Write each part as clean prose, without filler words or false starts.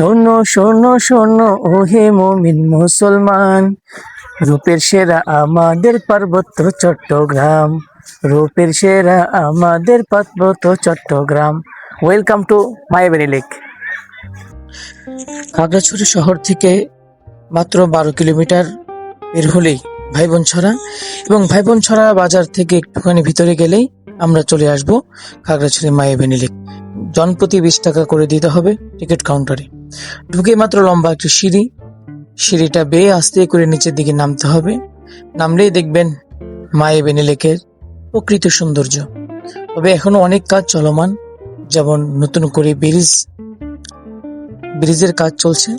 শোনো শোনো শোনো ওহে মুমিন মুসলমান, রূপের সেরা আমাদের পার্বত্য চট্টগ্রাম, রূপের সেরা আমাদের Parbatya Chattogram. Welcome to Mayabani lake. Khagrachari শহর থেকে মাত্র 12 কিলোমিটার বের হলেই ভাইবোনছড়া, এবং ভাইবোনছড়া বাজার থেকে একটুখানি ভিতরে গেলেই আমরা চলে আসব খাগড়াছড়ি মায়াবনী লেক। জনপ্রতি 20 টাকা করে দিতে হবে টিকিট কাউন্টারে। ঢুকে মাত্র লম্বা একটি সিঁড়ি, সিঁড়িটা বেয়ে আস্তে করে নিচের দিকে নামতে হবে। নামলেই দেখবেন মায়াবনী লেকের প্রকৃত সৌন্দর্য। তবে এখনো অনেক কাজ চলমান, যেমন নতুন করে ব্রিজের কাজ চলছে।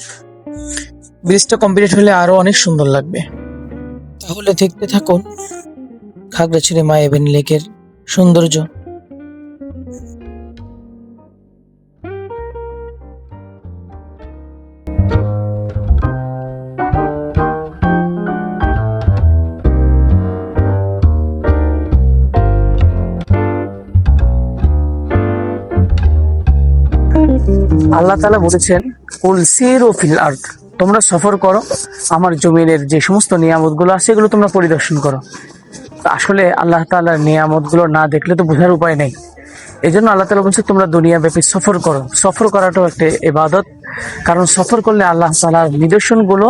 ব্রিজটা কমপ্লিট হলে আরো অনেক সুন্দর লাগবে। তাহলে দেখতে থাকুন খাগড়াছড়ি মায়াবনী লেকের সৌন্দর্য। আল্লাহ তাআলা বলেছেন, কুল সিরু ফিল আরদ, তোমরা সফর করো, আমার জমিনের যে সমস্ত নিয়ামত গুলো আছে এগুলো তোমরা পরিদর্শন করো। আসলে আল্লাহ তাআলার নিয়ামত গুলো না দেখলে তো বোঝার উপায় নেই। এই জন্য আল্লাহ তাআলা বলছে তোমরা দুনিয়া ব্যাপী সফর করো। সফর করাটাও একটা ইবাদত, কারণ সফর করলে আল্লাহ তাআলার নিদর্শন গুলো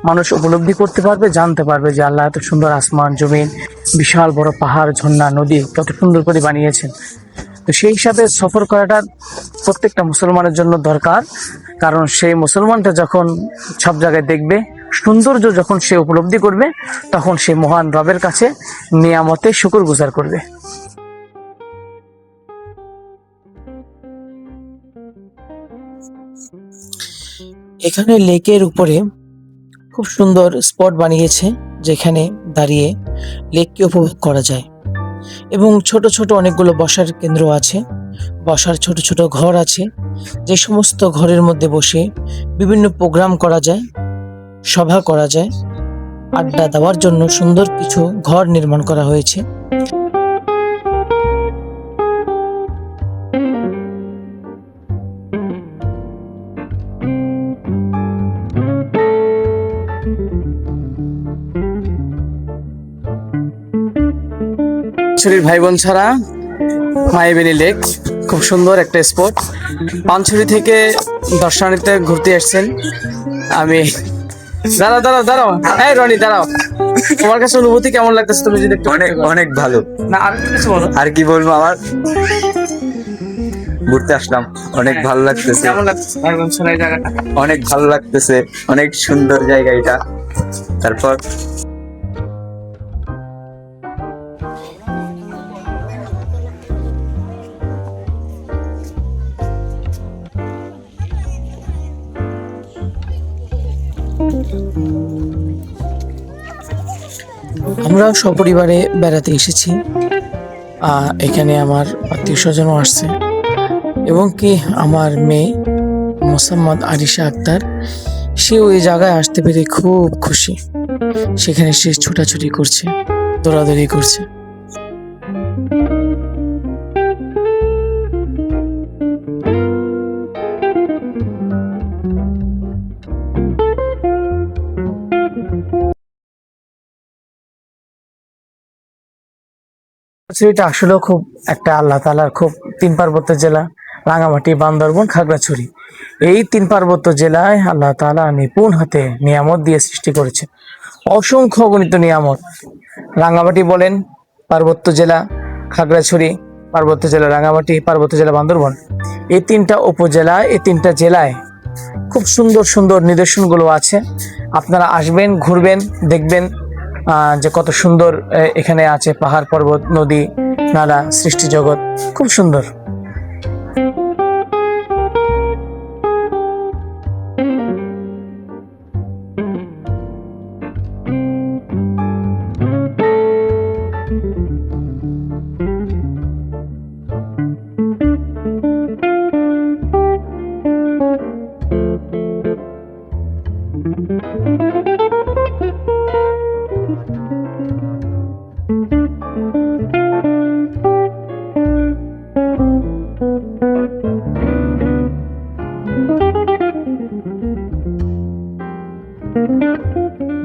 মানুষ উপলব্ধি করতে পারবে, জানতে পারবে যে আল্লাহ এত সুন্দর আসমান জমিন, বিশাল বড় পাহাড় ঝর্ণা নদী কত সুন্দর করে বানিয়েছেন। তো সেই হিসাবে সফর করাটা প্রত্যেকটা মুসলমানের জন্য দরকার, কারণ সেই মুসলমানটা যখন সব জায়গায় দেখবে সৌন্দর্য, যখন সে উপলব্ধি করবে, তখন সে মহান রবের কাছে নিয়ামতে শুকর গুজার করবে। এখানে লেকের উপরে খুব সুন্দর স্পট বানিয়েছে, যেখানে দাঁড়িয়ে লেককে উপভোগ করা যায়, এবং ছোট ছোট অনেকগুলো বসার কেন্দ্র আছে, বসার ছোট ছোট ঘর আছে, যে সমস্ত ঘরের মধ্যে বসে বিভিন্ন প্রোগ্রাম করা যায়, সভা করা যায়, আড্ডা দেওয়ার জন্য সুন্দর কিছু ঘর নির্মাণ করা হয়েছে। পানছড়ির ভাইবোনছড়া মায়াবনী লেক খুব সুন্দর একটা স্পট। পানছড়ি থেকে দর্শনার্থীতে ঘুরতে এসছেন। আমি দাঁড়াও দাঁড়াও দাঁড়াও, এই রনি দাঁড়াও, তোমার কাছে অনুভূতি কেমন লাগতেছে? তুমি যদি অনেক অনেক ভালো। না আর কিছু বলো। আর কি বলবো, আমার ঘুরতে আসলাম, অনেক ভালো লাগতেছে। কেমন লাগতেছে ভাইবোনছড়া এই জায়গাটা? অনেক ভালো লাগতেছে, অনেক সুন্দর জায়গা এটা। তারপর আমরা সপরিবারে বেড়াতে এসেছি। এখানে আমার আত্মীয় স্বজনও আসছে, এবং কি আমার মেয়ে মোসাম্মদ আরিশা আক্তার, সেও এই জায়গায় আসতে পেরে খুব খুশি। সেখানে সে ছোটাছুটি করছে, দৌড়াদৌড়ি করছে। এটা আসলে খুব একটা আল্লাহ তাআলার খুব, 3 পার্বত্য জেলা রাঙামাটি, বান্দরবন, খাগড়াছড়ি, এই 3 পার্বত্য জেলায় আল্লাহ তাআলা নিপুণ হাতে নিয়ামত দিয়ে সৃষ্টি করেছে, অসংখ্য অগণিত নিয়ামত। রাঙামাটি বলেন পার্বত্য জেলা, খাগড়াছড়ি পার্বত্য জেলা, রাঙামাটি পার্বত্য জেলা, বান্দরবন, এই 3টা উপজেলায়, এই 3টা জেলায় খুব সুন্দর সুন্দর নিদর্শনগুলো আছে। আপনারা আসবেন, ঘুরবেন, দেখবেন যে কত সুন্দর এখানে আছে পাহাড় পর্বত নদী নালা সৃষ্টি জগৎ, খুব সুন্দর।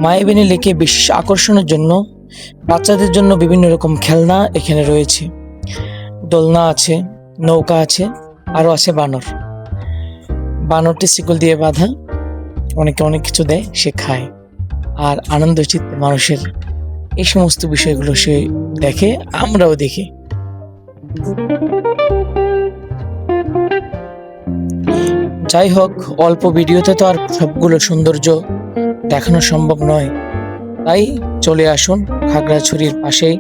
মায়াবিনী লেকে বিশেষ আকর্ষণের জন্য বাচ্চাদের জন্য বিভিন্ন রকম খেলনা এখানে রয়েছে। দোলনা আছে, নৌকা আছে, আরো আছে বানর। বানরটি শিকল দিয়ে বাঁধা, অনেকে অনেক কিছু দেয়, সে খায়। আর আনন্দ চিত্তে মানুষের এই সমস্ত বিষয়গুলো সে দেখে, আমরাও দেখি। যাই হোক, অল্প ভিডিওতে তো আর সবগুলো সৌন্দর্য দেখানো সম্ভব নয়, তাই চলে আসুন খাগড়াছড়ির পাশেই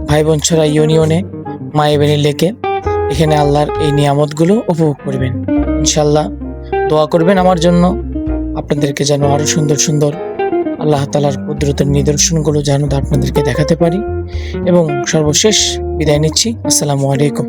ভাইবোনছড়া ইউনিয়নে মায়াবিনী লেকে। এখানে আল্লাহর এই নিয়ামতগুলো উপভোগ করবেন। ইনশাল্লাহ দোয়া করবেন আমার জন্য, আপনাদেরকে যেন আরো সুন্দর সুন্দর আল্লাহ তাআলার কুদরতের নিদর্শনগুলো যেন আপনাদেরকে দেখাতে পারি। এবং সর্বশেষ বিদায় নিচ্ছি। আসসালামু আলাইকুম।